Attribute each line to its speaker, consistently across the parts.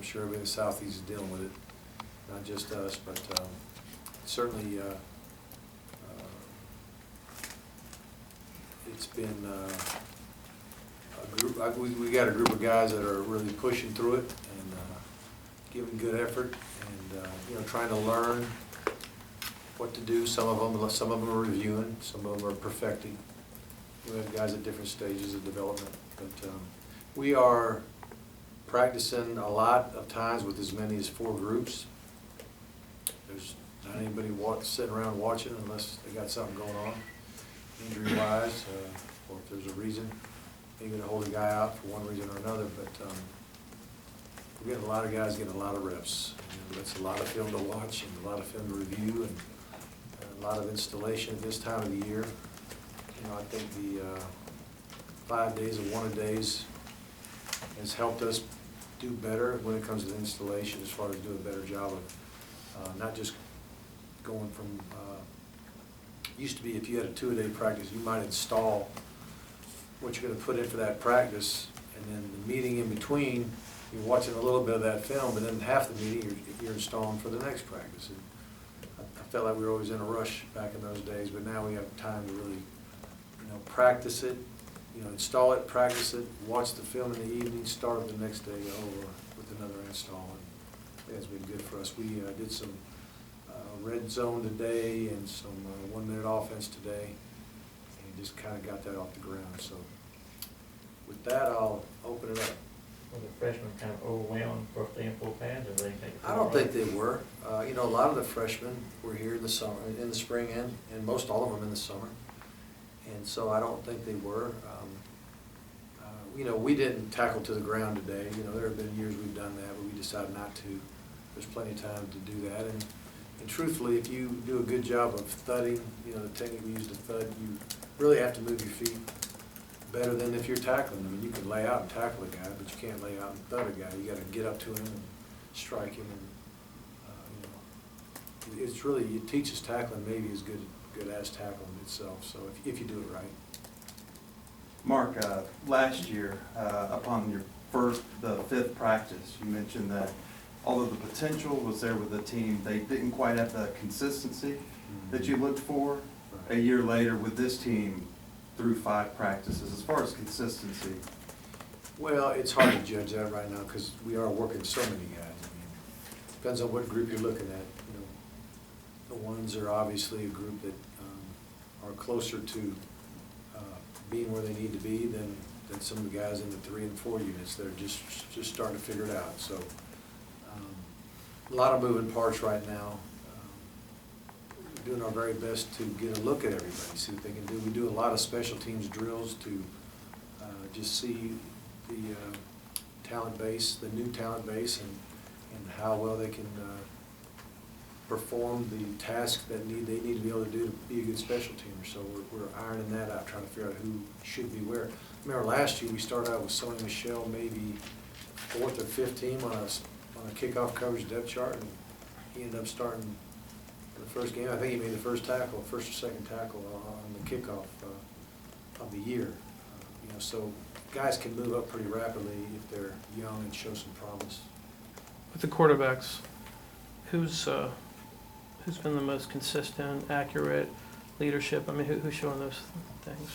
Speaker 1: sure everybody in the Southeast is dealing with it, not just us, but certainly it's been a group. We got a group of guys that are really pushing through it and giving good effort, and trying to learn what to do. Some of them are reviewing, some of them are perfecting. We have guys at different stages of development, but we are practicing a lot of times with as many as 4 groups. There's not anybody sitting around watching unless they got something going on, injury-wise, or if there's a reason. You're going to hold a guy out for one reason or another, but we're getting a lot of guys getting a lot of reps. That's a lot of film to watch and a lot of film to review, and a lot of installation at this time of the year. I think the 5 days of one-a-days has helped us do better when it comes to installation, as far as doing a better job of not just going from, used to be if you had a 2-a-day practice, you might install what you're going to put in for that practice, and then the meeting in between, you're watching a little bit of that film, but then half the meeting you're installing for the next practice. And I felt like we were always in a rush back in those days, but now we have time to really practice it, install it, practice it, watch the film in the evening, start it the next day over with another install. And it's been good for us. We did some red zone today and some 1-minute offense today, and just kind of got that off the ground. So with that, I'll open it up.
Speaker 2: Were the freshmen kind of overwhelmed first day in full pads, or they think?
Speaker 1: I don't think they were. A lot of the freshmen were here in the summer, in the spring, and most all of them in the summer. And so I don't think they were. We didn't tackle to the ground today. There have been years we've done that, but we decided not to. There's plenty of time to do that. And truthfully, if you do a good job of thudding, the technique we use to thud, you really have to move your feet better than if you're tackling them. You can lay out and tackle a guy, but you can't lay out and thud a guy. You got to get up to him and strike him. And it's really, it teaches tackling maybe as good as tackling itself, so if you do it right.
Speaker 3: Mark, last year, upon your the 5th practice, you mentioned that although the potential was there with the team, they didn't quite have the consistency that you looked for. Right. A year later with this team through 5 practices, as far as consistency?
Speaker 1: Well, it's hard to judge that right now because we are working so many guys. Depends on what group you're looking at. The ones are obviously a group that are closer to being where they need to be than some of the guys in the 3 and 4 units that are just starting to figure it out. So a lot of moving parts right now. We're doing our very best to get a look at everybody, see what they can do. We do a lot of special teams drills to just see the talent base, the new talent base, and how well they can perform the tasks that they need to be able to do to be a good special teamer. So we're ironing that out, trying to figure out who should be where. Remember last year we started out with Sonny Michelle, maybe 4th or 5th team on a kickoff coverage depth chart, and he ended up starting the first game. I think he made the first or second tackle on the kickoff of the year. So guys can move up pretty rapidly if they're young and show some promise.
Speaker 4: With the quarterbacks, who's been the most consistent, accurate leadership? I mean, who's showing those things?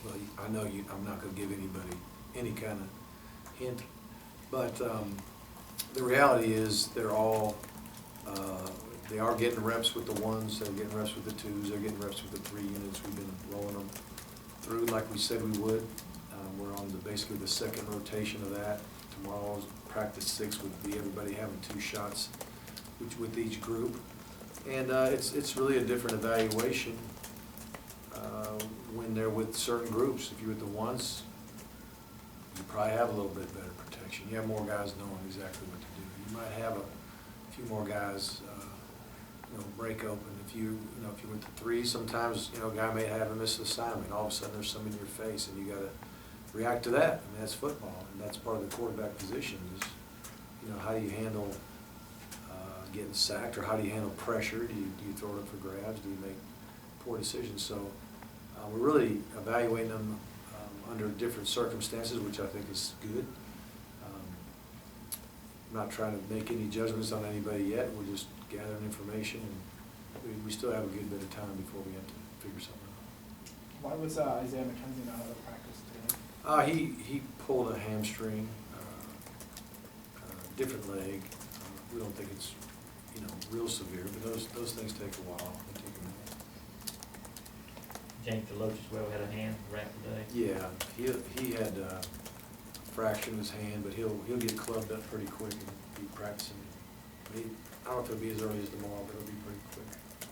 Speaker 1: Well, I know I'm not going to give anybody any kind of hint, but the reality is they're all, they are getting reps with the 1s, they're getting reps with the 2s, they're getting reps with the 3 units. We've been rolling them through like we said we would. We're on basically the 2nd rotation of that. Tomorrow's practice 6 would be everybody having 2 shots with each group. And it's really a different evaluation when they're with certain groups. If you're with the 1s, you probably have a little bit better protection. You have more guys knowing exactly what to do. You might have a few more guys break open. If you're with the 3, sometimes a guy may have a missed assignment. All of a sudden there's some in your face, and you got to react to that. And that's football, and that's part of the quarterback position. Is how do you handle getting sacked, or how do you handle pressure? Do you throw it up for grabs? Do you make poor decisions? So we're really evaluating them under different circumstances, which I think is good. not trying to make any judgments on anybody yet. We're just gathering information, and we still have a good bit of time before we have to figure something out.
Speaker 5: Why was Isaiah McKenzie not out of practice today?
Speaker 1: He pulled a hamstring, different leg. We don't think it's, real severe, but those things take a while. They take a minute.
Speaker 2: James Deloach as well had a hand wrap today.
Speaker 1: Yeah, he had a fracture in his hand, but he'll get clubbed up pretty quick and be practicing. But I don't know if it'll be as early as tomorrow, but it'll be pretty quick.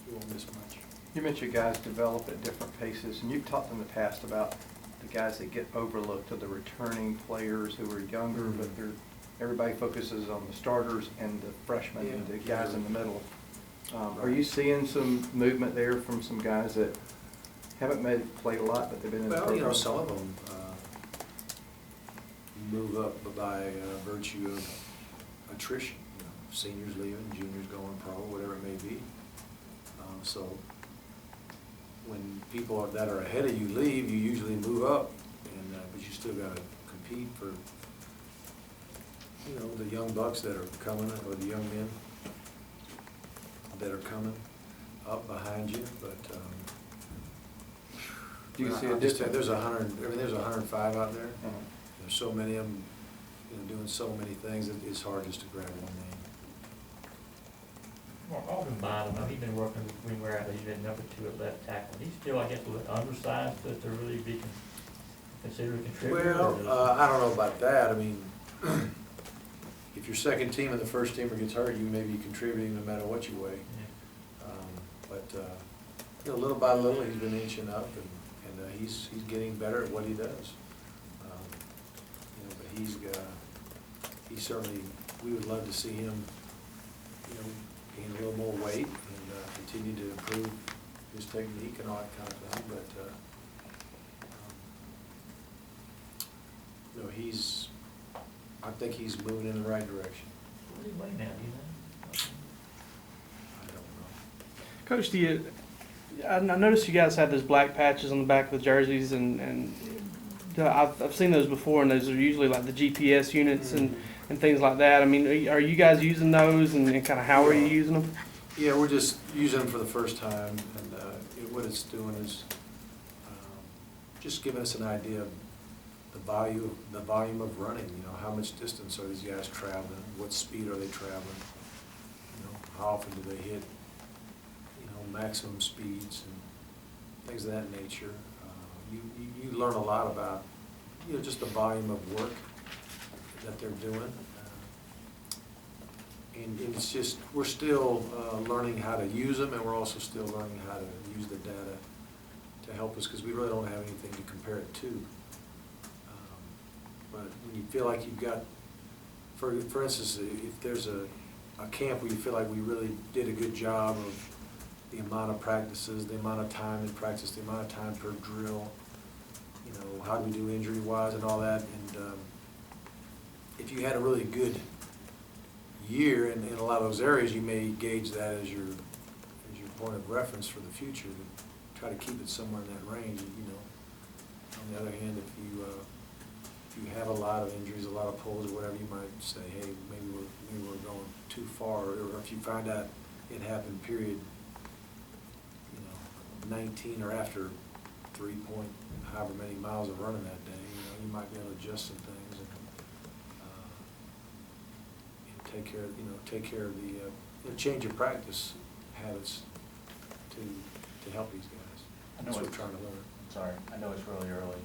Speaker 1: He won't miss much.
Speaker 6: You mentioned guys develop at different paces, and you've talked in the past about the guys that get overlooked, or the returning players who are younger, but everybody focuses on the starters and the freshmen and the guys in the middle. Are you seeing some movement there from some guys that haven't played a lot, but they've been in the program?
Speaker 1: Well, some of them move up by virtue of attrition. Seniors leaving, juniors going pro, whatever it may be. So when people that are ahead of you leave, you usually move up, but you still got to compete for the young bucks that are coming, or the young men that are coming up behind you. But
Speaker 6: do you see a
Speaker 1: just
Speaker 6: difference?
Speaker 1: there's 105 out there. There's so many of them, doing so many things that it's hard just to grab one name.
Speaker 2: Well, Alden Bynum, he's been working between where he's been number 2 at left tackle. He's still, I guess, a little undersized to really be considered a contributor.
Speaker 1: Well, I don't know about that. I mean, if your second team and the first teamer gets hurt, you may be contributing no matter what you weigh.
Speaker 2: Yeah.
Speaker 1: Little by little, he's been inching up, and he's getting better at what he does. But he's certainly, we would love to see him, gain a little more weight and continue to improve his technique and all that kind of thing. But I think he's moving in the right direction.
Speaker 2: What do you weigh now, do you know?
Speaker 1: I don't know.
Speaker 4: Coach, I noticed you guys had those black patches on the back of the jerseys, and I've seen those before, and those are usually like the GPS units and things like that. I mean, are you guys using those, and kind of how are you using them?
Speaker 1: Yeah, we're just using them for the first time, and what it's doing is just giving us an idea of the volume of running. How much distance are these guys traveling? What speed are they traveling? How often do they hit maximum speeds and things of that nature. You learn a lot about just the volume of work that they're doing. And it's just, we're still learning how to use them, and we're also still learning how to use the data to help us, because we really don't have anything to compare it to. But when you feel like you've got, for instance, if there's a camp where you feel like we really did a good job of the amount of practices, the amount of time in practice, the amount of time per drill, how do we do injury-wise and all that, and if you had a really good year in a lot of those areas, you may gauge that as your point of reference for the future, to try to keep it somewhere in that range. On the other hand, if you have a lot of injuries, a lot of pulls or whatever, you might say, hey, maybe we're going too far. Or if you find out it happened period 19 or after 3 point however many miles of running that day, you might be able to adjust some things and take care of the change your practice habits to help these guys. That's what we're trying to learn.
Speaker 7: Sorry, I know it's really early,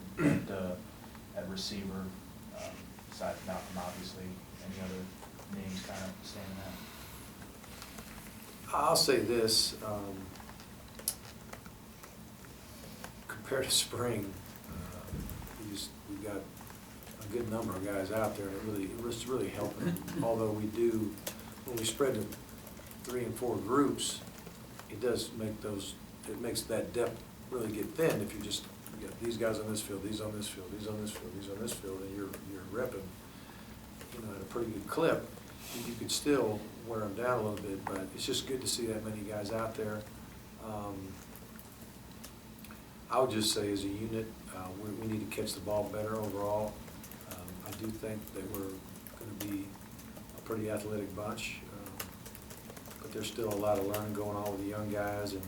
Speaker 7: but at receiver, besides Malcolm, obviously, any other names kind of standing out?
Speaker 1: I'll say this, compared to spring, we've got a good number of guys out there, and it's really helping. Although when we spread to 3 and 4 groups, it does make it makes that depth really get thin. If you got these guys on this field, these on this field, these on this field, these on this field, and you're repping, at a pretty good clip, you could still wear them down a little bit. But it's just good to see that many guys out there. I would just say, as a unit, we need to catch the ball better overall. I do think that we're going to be a pretty athletic bunch. But there's still a lot of learning going on with the young guys, and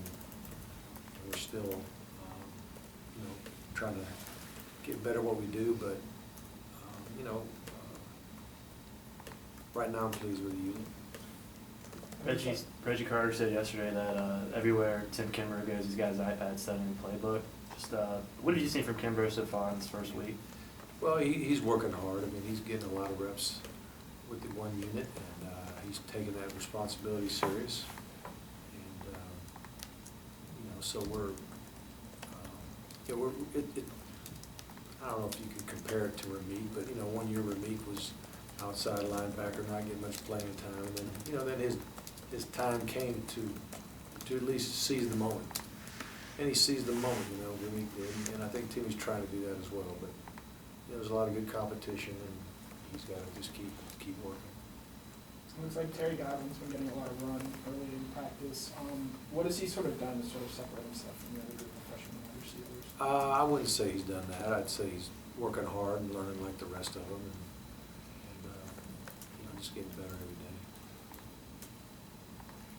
Speaker 1: we're still, you know, trying to get better at what we do, but, you know, right now I'm pleased with the unit.
Speaker 8: Reggie Carter said yesterday that everywhere Tim Kimbrough goes, he's got his iPad studying the playbook. Just what did you see from Kimbrough so far in this first week?
Speaker 1: Well, he's working hard. I mean, he's getting a lot of reps with the one unit, and he's taking that responsibility serious. And you know, so I don't know if you could compare it to Ramit, but you know, 1 year Ramit was outside linebacker, not getting much playing time, and then you know, then his time came to at least seize the moment, and he seized the moment. You know, Ramit did, and I think Timmy's trying to do that as well. But you know, there's a lot of good competition, and he's got to just keep working.
Speaker 5: It looks like Terry Godwin's been getting a lot of run early in practice. What has he sort of done to sort of separate himself from the other group of freshman wide receivers?
Speaker 1: I wouldn't say he's done that. I'd say he's working hard and learning like the rest of them, and you know, just getting better every day.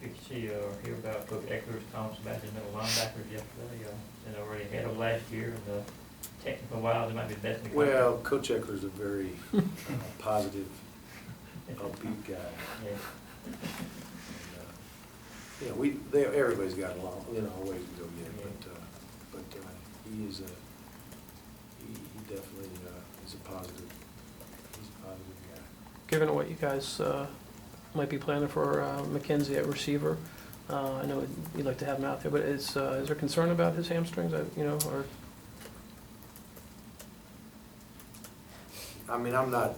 Speaker 2: Did you see or hear about Coach Eckler's comments about the middle linebackers yesterday? And already ahead of last year, and the technical wise, it might be the best in the country.
Speaker 1: Well, Coach Eckler's a very positive, upbeat guy.
Speaker 2: Yeah.
Speaker 1: And, you know, everybody's got a long, you know, a ways to go yet, but he is he definitely is a positive. He's a positive guy.
Speaker 4: Given what you guys might be planning for McKenzie at receiver, I know you'd like to have him out there, but is there concern about his hamstrings? You know, or
Speaker 1: I mean, I'm not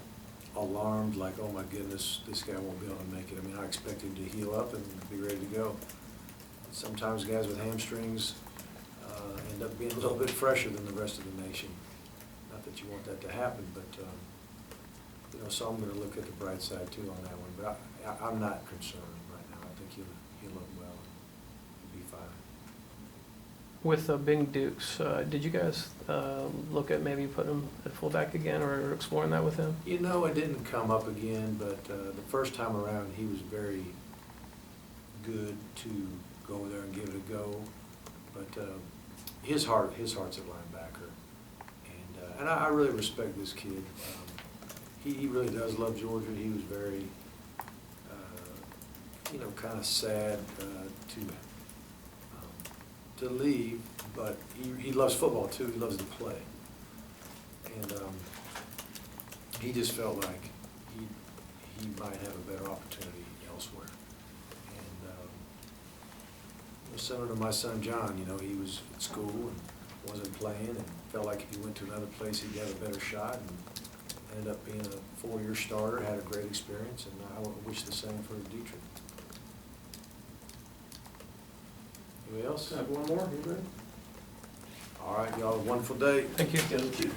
Speaker 1: alarmed like, oh my goodness, this guy won't be able to make it. I mean, I expect him to heal up and be ready to go. Sometimes guys with hamstrings end up being a little bit fresher than the rest of the nation. Not that you want that to happen, but you know, so I'm going to look at the bright side too on that one. But I'm not concerned right now. I think he'll look well and be fine.
Speaker 4: with Bing Dukes, did you guys look at maybe putting him at fullback again, or exploring that with him?
Speaker 1: You know, it didn't come up again, but the first time around, he was very good to go there and give it a go. But his heart's at linebacker, and I really respect this kid. He really does love Georgia. He was very, you know, kind of sad to leave, but he loves football too. He loves to play, and he just felt like he might have a better opportunity elsewhere. And similar to my son John, you know, he was at school and wasn't playing, and felt like if he went to another place he'd have a better shot, and ended up being a 4-year starter, had a great experience, and I wish the same for Dietrich. Anybody else?
Speaker 5: Have one more, you ready?
Speaker 1: All right, y'all, have a wonderful day.
Speaker 4: Thank you.